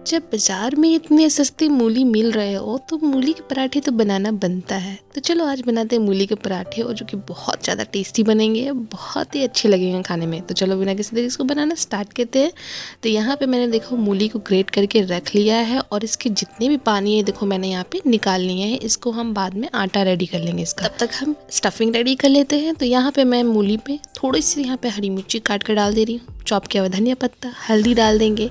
जब बाज़ार में इतने सस्ती मूली मिल रहे हो तो मूली के पराठे तो बनाना बनता है। तो चलो आज बनाते हैं मूली के पराठे, और जो कि बहुत ज़्यादा टेस्टी बनेंगे, बहुत ही अच्छे लगेंगे खाने में। तो चलो बिना किसी देरी इसको बनाना स्टार्ट करते हैं। तो यहाँ पे मैंने देखो मूली को ग्रेट करके रख लिया है, और इसके जितने भी पानी है देखो मैंने यहाँ पे निकाल लिए हैं। इसको हम बाद में आटा रेडी कर लेंगे इसका। तब तक हम स्टफिंग रेडी कर लेते हैं। तो यहाँ पे मैं मूली पे थोड़ी सी यहाँ पे हरी मिर्ची काट कर डाल दे रही हूँ, चॉप किया हुआ धनिया पत्ता, हल्दी डाल देंगे,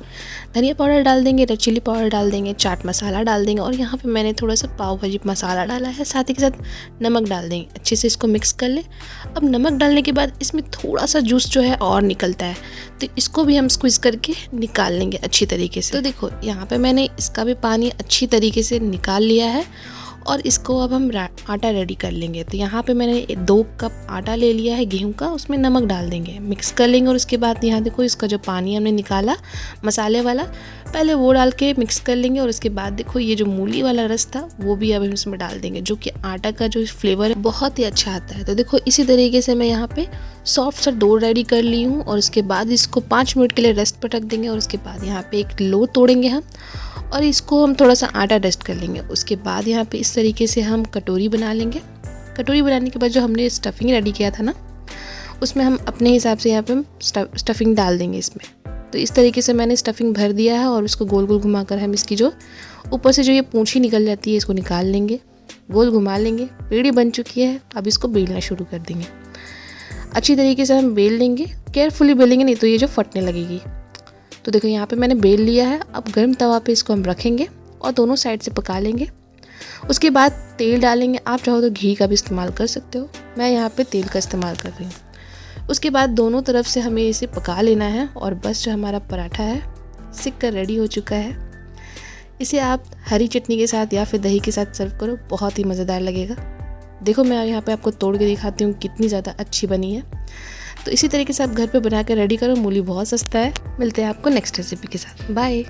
धनिया पाउडर डाल देंगे, रेड चिली पाउडर डाल देंगे, चाट मसाला डाल देंगे, और यहाँ पे मैंने थोड़ा सा पाव भाजी मसाला डाला है, साथ ही के साथ नमक डाल देंगे। अच्छे से इसको मिक्स कर ले। अब नमक डालने के बाद इसमें थोड़ा सा जूस जो है और निकलता है, तो इसको भी हम स्क्वीज़ करके निकाल लेंगे अच्छी तरीके से। तो देखो यहाँ पे मैंने इसका भी पानी अच्छी तरीके से निकाल लिया है, और इसको अब हम आटा रेडी कर लेंगे। तो यहाँ पे मैंने 2 कप आटा ले लिया है गेहूं का, उसमें नमक डाल देंगे, मिक्स कर लेंगे। और उसके बाद यहाँ देखो इसका जो पानी हमने निकाला मसाले वाला, पहले वो डाल के मिक्स कर लेंगे। और उसके बाद देखो ये जो मूली वाला रस था वो भी अब हम इसमें डाल देंगे, जो कि आटा का जो फ्लेवर है बहुत ही अच्छा आता है। तो देखो इसी तरीके से मैं यहाँ पे सॉफ्ट सा डो रेडी कर ली हूँ, और उसके बाद इसको 5 मिनट के लिए रेस्ट पर रख देंगे। और उसके बाद यहाँ पे एक लो तोड़ेंगे हम, और इसको हम थोड़ा सा आटा डस्ट कर लेंगे। उसके बाद यहाँ पे इस तरीके से हम कटोरी बना लेंगे। कटोरी बनाने के बाद जो हमने स्टफिंग रेडी किया था ना, उसमें हम अपने हिसाब से यहाँ पे स्टफिंग डाल देंगे इसमें। तो इस तरीके से मैंने स्टफिंग भर दिया है, और उसको गोल गोल घुमाकर हम इसकी जो ऊपर से जो ये पूंछी निकल जाती है इसको निकाल लेंगे, गोल घुमा लेंगे। पेड़ी बन चुकी है, अब इसको बेलना शुरू कर देंगे। अच्छी तरीके से हम बेल लेंगे, केयरफुली बेलेंगे, नहीं तो ये जो फटने लगेगी। तो देखो यहाँ पे मैंने बेल लिया है। अब गर्म तवा पे इसको हम रखेंगे और दोनों साइड से पका लेंगे। उसके बाद तेल डालेंगे, आप चाहो तो घी का भी इस्तेमाल कर सकते हो, मैं यहाँ पे तेल का इस्तेमाल कर रही हूँ। उसके बाद दोनों तरफ से हमें इसे पका लेना है, और बस जो हमारा पराठा है सिक कर रेडी हो चुका है। इसे आप हरी चटनी के साथ या फिर दही के साथ सर्व करो, बहुत ही मज़ेदार लगेगा। देखो मैं यहाँ पे आपको तोड़ के दिखाती हूँ कितनी ज़्यादा अच्छी बनी है। तो इसी तरीके से आप घर पे बना कर रेडी करो, मूली बहुत सस्ता है। मिलते हैं आपको नेक्स्ट रेसिपी के साथ, बाय।